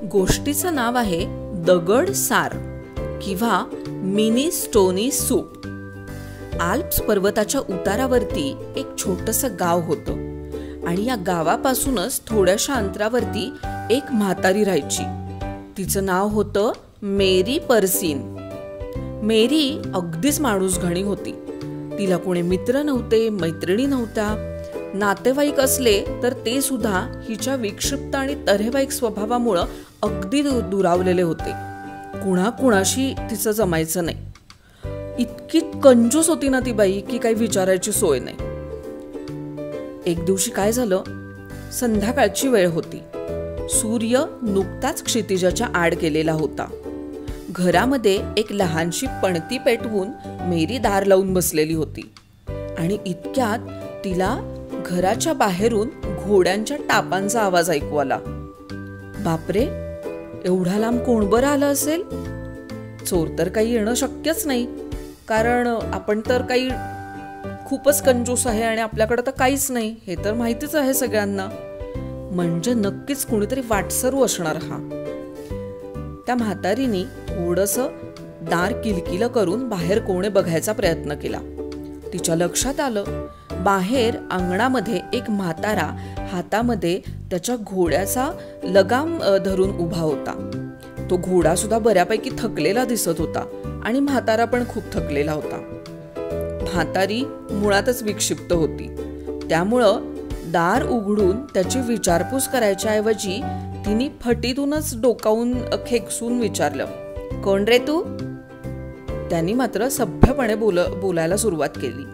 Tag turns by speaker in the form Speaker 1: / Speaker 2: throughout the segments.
Speaker 1: गोष्टीचं नाव आहे दगड सार किंवा मिनी स्टोनी सूप. आल्प्स पर्वताच्या उतारावरती एक छोटंसं गाव होतं आणि या गावापासूनच थोड्याशा अंतरावरती एक म्हातारी राहायची. तिचं नाव होतं मेरी पर्सिन. मेरी अगदीच माणूसघणी होती. तिला कोणी मित्र नव्हते, मैत्रिणी नव्हत्या. नातेवाईक असले तर ते सुद्धा हिच्या विक्षिप्त आणि तऱ्हेवाईक स्वभावामुळं अगदी दुरावलेले होते. कुणाकुणाशी तिचं जमायचं नाही. इतकी कंजूस होती ना ती बाई की काही विचारायची सोय नाही. एक दिवशी काय झालं, संध्याकाळची वेळ होती. सूर्य नुकताच क्षितिजाच्या आड गेलेला होता. घरामध्ये एक लहानशी पणती पेटवून मेरी दार लावून बसलेली होती आणि इतक्यात तिला घराच्या बाहेरून घोड्यांच्या टापांचा आवाज ऐकू आला. बापरे, एवढा लांब कोण बरं आलं असेल? चोर तर काही येणं शक्यच नाही, कारण आपण तर काही खूपच कंजूस आहे आणि आपल्याकडे तर काहीच नाही, हे तर माहितीच आहे सगळ्यांना. म्हणजे नक्कीच कोणीतरी वाटसरू असणार हा. त्या म्हातारीने थोडंसं दार किलकिलं करून बाहेर कोणे बघायचा प्रयत्न केला. तिच्या लक्षात आलं, बाहेर अंगणामध्ये एक म्हातारा हातामध्ये त्याच्या घोड्याचा लगाम धरून उभा होता. तो घोडा सुद्धा बऱ्यापैकी थकलेला दिसत होता आणि म्हातारा पण खूप थकलेला होता. म्हातारी मुळातच विक्षिप्त होती, त्यामुळं दार उघडून त्याची विचारपूस करायच्या ऐवजी तिने फटीतूनच डोकावून खेकसून विचारलं, कोण रे तू? त्यांनी मात्र सभ्यपणे बोलायला सुरुवात केली,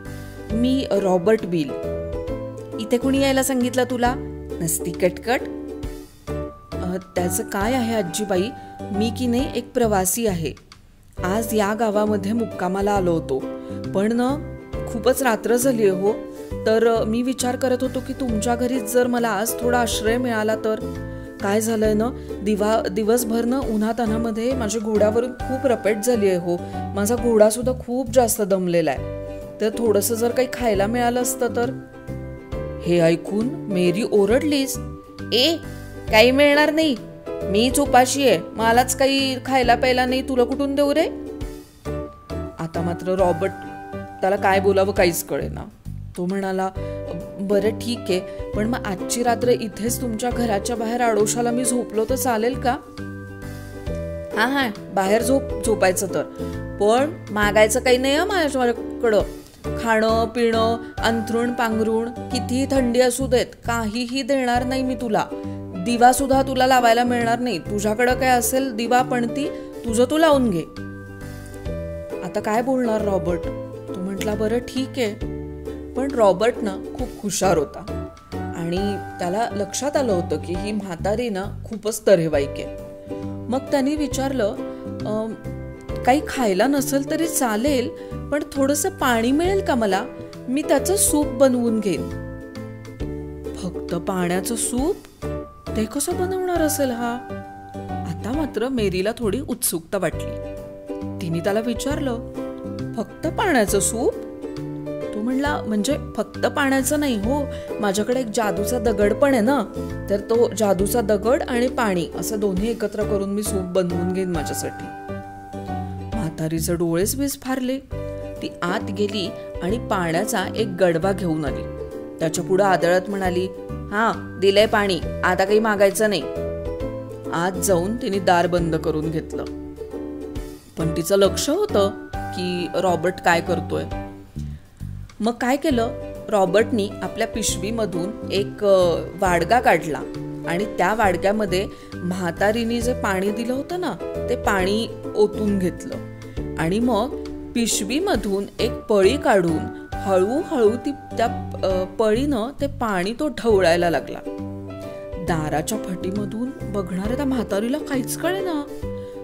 Speaker 1: मी रॉबर्ट बिल. इथे कुणी यायला सांगितलं तुला? नसती कटकट. त्याचं काय आहे आजीबाई, मी की नाही एक प्रवासी आहे. आज या गावामध्ये मुक्कामाला आलो होतो, पण ना खूपच रात्र झाली हो. तर मी विचार करत होतो की तुमच्या घरीच जर मला आज थोडा आश्रय मिळाला तर. काय झालंय ना, दिवसभर ना उन्हातान्हामध्ये माझ्या घोड्यावरून खूप रपेट झाली आहे हो. माझा घोडा सुद्धा खूप जास्त दमलेला आहे, तर थोडंसं जर काही खायला मिळालं असतं तर. हे ऐकून मेरी ओरडलीच, ए काही मिळणार नाही, मीच उपाशी आहे, मलाच काही खायला प्यायला नाही, तुला कुठून देऊ रे? आता मात्र रॉबर्ट, त्याला काय बोलावं काहीच कळेना. तो म्हणाला, बरं ठीक आहे, पण मग आजची रात्र इथेच तुमच्या घराच्या बाहेर आडोशाला मी झोपलो तर चालेल का? हा, बाहेर झोपायचं तर, पण मागायचं काही नाही माझ्याकडं. खाणं पिणं अंथरूण पांघरूण कितीही थंडी असू देत, काहीही देणार नाही मी तुला. दिवा सुद्धा तुला लावायला मिळणार नाही. तुझ्याकडं काय असेल दिवा पणती, तुझं तू लावून घे. आता काय बोलणार रॉबर्ट? तो म्हटला, बरं ठीक आहे. पण रॉबर्ट ना खूप हुशार होता आणि त्याला लक्षात आलं होतं की ही म्हातारी ना खूपच तऱ्हेवाईक आहे. मग त्यांनी विचारलं, काही खायला नसेल तरी चालेल, पण थोडंसं पाणी मिळेल का मला? मी त्याचं सूप बनवून घेईन. फक्त पाण्याचं सूप? ते कसं बनवणार असेल हा? आता मात्र मेरीला थोडी उत्सुकता वाटली. तिने त्याला विचारलं, फक्त पाण्याचं सूप? तो म्हणला, म्हणजे फक्त पाण्याचं नाही हो, माझ्याकडे एक जादूचा दगड पण आहे ना, तर तो जादूचा दगड आणि पाणी असं दोन्ही एकत्र करून मी सूप बनवून घेईन माझ्यासाठी. म्हातारीचे डोळेच विस्फारले. ती आत गेली आणि पाण्याचा एक गडवा घेऊन आली. त्याच्या पुढे आदळत म्हणाली, हा दिलंय पाणी, आता काही मागायचं नाही. आत जाऊन तिने दार बंद करून घेतलं. पण तिचं लक्ष होतं की रॉबर्ट काय करतोय. मग काय केलं, रॉबर्टनी आपल्या पिशवीमधून एक वाडगा काढला आणि त्या वाडग्यामध्ये म्हातारीने जे पाणी दिलं होतं ना, ते पाणी ओतून घेतलं आणि मग पिशवीमधून एक पळी काढून हळूहळू त्या पळीनं ते पाणी तो ढवळायला लागला. दाराच्या फटीमधून बघणाऱ्या त्या म्हातारीला काहीच कळेना.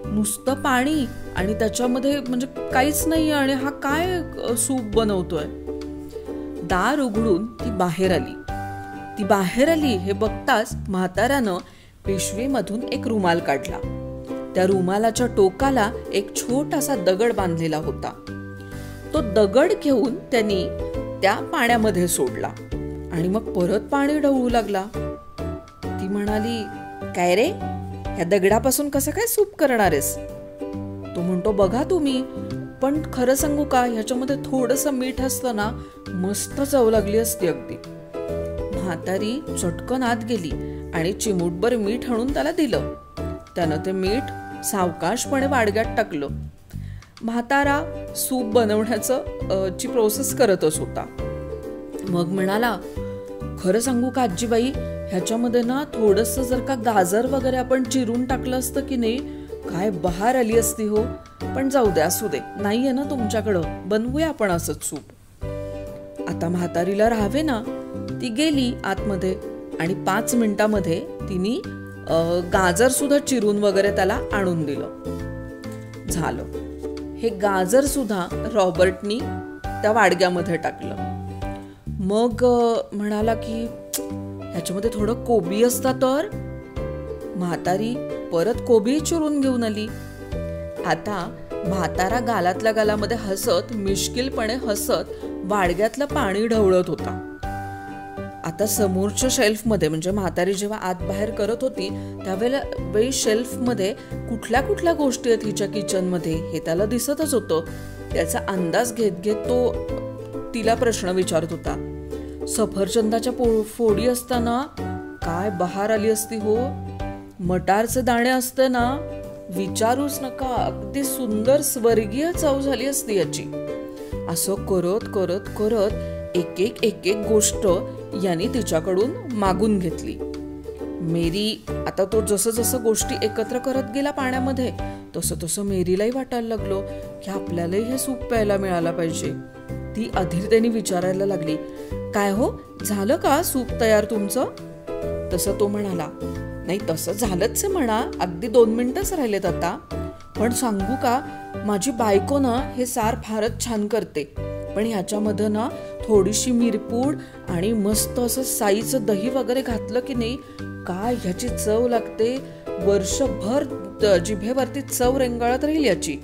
Speaker 1: नुसतं पाणी आणि त्याच्यामध्ये म्हणजे काहीच नाही, आणि हा काय सूप बनवतोय. दार उघडून ती बाहेर आली हे बघताच म्हाताऱ्यानं पिशवीमधून एक रुमाल काढला. त्या रुमालाच्या टोकाला एक छोटासा दगड बांधलेला होता. तो दगड घेऊन त्यांनी त्या पाण्यामध्ये सोडला आणि मग परत पाणी ढवळू लागला. ती म्हणाली, काय रे, ह्या दगडापासून कसं काय सूप करणार आहेस? तो म्हणतो, बघा तुम्ही, पण खरं सांगू का, ह्याच्यामध्ये थोडंसं मीठ असतं ना, मस्त चव लागली असती अगदी. म्हातारी चटकन आत गेली आणि चिमूटभर मीठ आणून त्याला दिलं. त्यानं ते मीठ सावकाशपणे वाडग्यात टाकलं. म्हातारा सूप बनवण्याचं ची प्रोसेस करतच होता. मग म्हणाला, खरं सांगू का आजीबाई, ह्याच्यामध्ये ना थोडंसं जर का गाजर वगैरे आपण चिरून टाकलं असतं की नाही, काय बहार आली असती हो. पण जाऊ दे, असू दे, नाहीये ना तुमच्याकडं, बनवूया आपण असंच सूप. आता म्हातारीला राहावे ना, ती गेली आतमध्ये आणि 5 मिनिटामध्ये तिने गाजर सुद्धा चिरून वगैरे त्याला आणून दिलं. झालं. हे गाजर सुद्धा रॉबर्टनी त्या वाडग्यामध्ये टाकलं. मग म्हणाला की ह्याच्यामध्ये थोडं कोबी असता तर. म्हातारी परत कोबी चिरून घेऊन आली. आता म्हातारा गालातल्या गालामध्ये हसत, मिश्किलपणे हसत वाडग्यातलं पाणी ढवळत होता. आता समोरच्या शेल्फमध्ये, म्हणजे म्हातारी जेव्हा आत बाहेर करत होती त्यावेळी शेल्फमध्ये कुठल्या कुठल्या गोष्टी आहेत हिच्या किचनमध्ये हे त्याला दिसतच होतं. त्याचा अंदाज घेत घेत तो तिला प्रश्न विचारत होता. सफरचंदाच्या फोडी असताना काय बहार आली असती हो. मटारचे दाणे असते ना, विचारूच नका, अगदी सुंदर स्वर्गीय चव झाली असती याची. असं करत करत करत एक एक गोष्ट यांनी तिच्याकडून मागून घेतली. मेरी, आता तो जसं जसं गोष्टी एकत्र करत गेला पाण्यामध्ये, तसं तसं मेरीलाही वाटायला लागलो की आपल्यालाही हे सूप प्यायला मिळालं पाहिजे. ती अधीरतेने विचारायला लागली, काय हो, झालं का सूप तयार तुमचं? तसं तो म्हणाला, नाही तसं झालंच आहे म्हणा, अगदी 2 मिनिटच राहिलेत आता. पण सांगू का, माझी बायको ना हे सार फारच छान करते, पण ह्याच्यामध्ये ना थोडीशी मिरपूड आणि मस्त असं साईचं दही वगैरे घातलं की नाही, काय ह्याची चव लागते, वर्षभर जिभेवरती चव रेंगाळत राहील याची.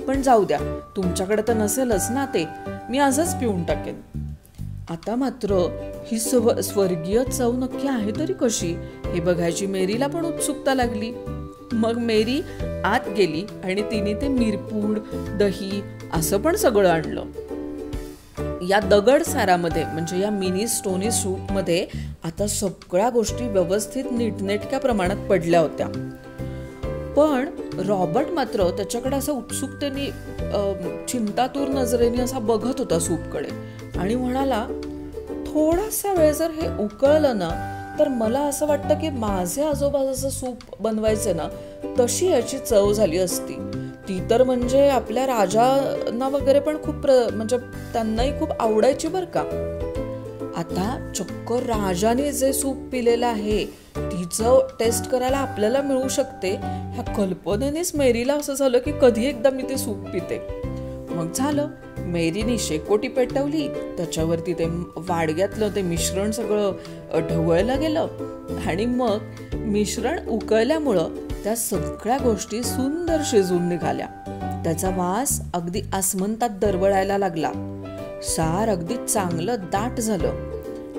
Speaker 1: पण जाऊ द्या, तुमच्याकडे तर नसेलच ना ते, मी आजच पिऊन टाकेन. आता मात्र ही स्वर्गीय चव नक्की आहे तरी कशी हे बघायची मेरीला पण उत्सुकता लागली. मग मेरी आत गेली आणि तिने ते मिरपूड, दही असं पण सगळं आणलं. या दगड सारामध्ये, म्हणजे या मिनी स्टोनी सूप मध्ये आता सगळ्या गोष्टी व्यवस्थित नीटनेटक्या प्रमाणात पडल्या होत्या. पण रॉबर्ट मात्र त्याच्याकडे असं उत्सुकतेने, चिंतातूर नजरेने असा बघत होता सूपकडे आणि म्हणाला, थोडासा वेळ जर हे उकळलं ना, तर मला असं वाटतं की माझे आजोबा जसं सूप बनवायचे ना, तशी याची चव झाली असती. ती तर म्हणजे आपल्या राजांना वगैरे पण खूप म्हणजे त्यांनाही खूप आवडायची बरं का. आता चक्क राजाने जे सूप पिलेलं आहे तिचं टेस्ट करायला आपल्याला मिळू शकते, ह्या कल्पनेनेच मेरीला असं झालं की कधी एकदा मी ते सूप पिते. मग झालं, मेरीने शेकोटी पेटवली, त्याच्यावरती ते वाडग्यातलं ते मिश्रण सगळं ढवळलं गेलं आणि मग मिश्रण उकळल्यामुळं त्या सगळ्या गोष्टी सुंदर शिजून निघाल्या. त्याचा वास अगदी आसमंतात दरवळायला लागला. सार अगदी चांगलं दाट झालं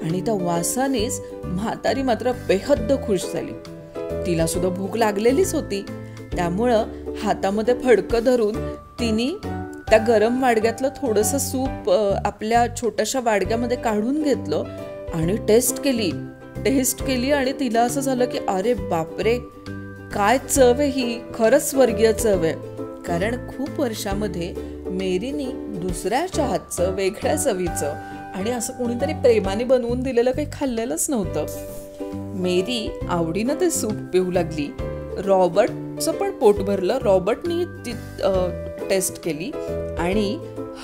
Speaker 1: आणि त्या वासानेच म्हातारी मात्र बेहद्द खुश झाली. तिला सुद्धा भूक लागलेलीच होती, त्यामुळं हातामध्ये फडकं धरून तिने त्या गरम वाडग्यातलं थोडंसं सूप आपल्या छोट्याशा वाडग्यामध्ये काढून घेतलं आणि टेस्ट केली आणि तिला असं झालं की अरे बापरे, काय चव आहे ही, खरंच स्वर्गीय चव आहे. कारण खूप वर्षामध्ये मेरीने दुसऱ्याच्या हातचं, वेगळ्या चवीचं आणि असं कोणीतरी प्रेमाने बनवून दिलेलं काही खाल्लेलंच नव्हतं. मेरी आवडीनं ते सूप पिऊ लागली. रॉबर्टचं पण पोट भरलं. रॉबर्टनी ती टेस्ट केली आणि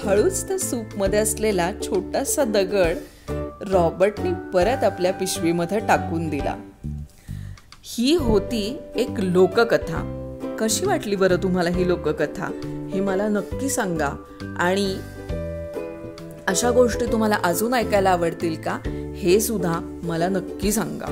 Speaker 1: हळूच त्या सूपमध्ये असलेला छोटासा दगड रॉबर्टनी परत आपल्या पिशवीमध्ये टाकून दिला. ही होती एक लोककथा. कशी वाटली बरं तुम्हाला ही लोककथा हे मला नक्की सांगा. आणि अशा गोष्टी तुम्हाला अजून ऐकायला आवडतील का हे सुद्धा मला नक्की सांगा.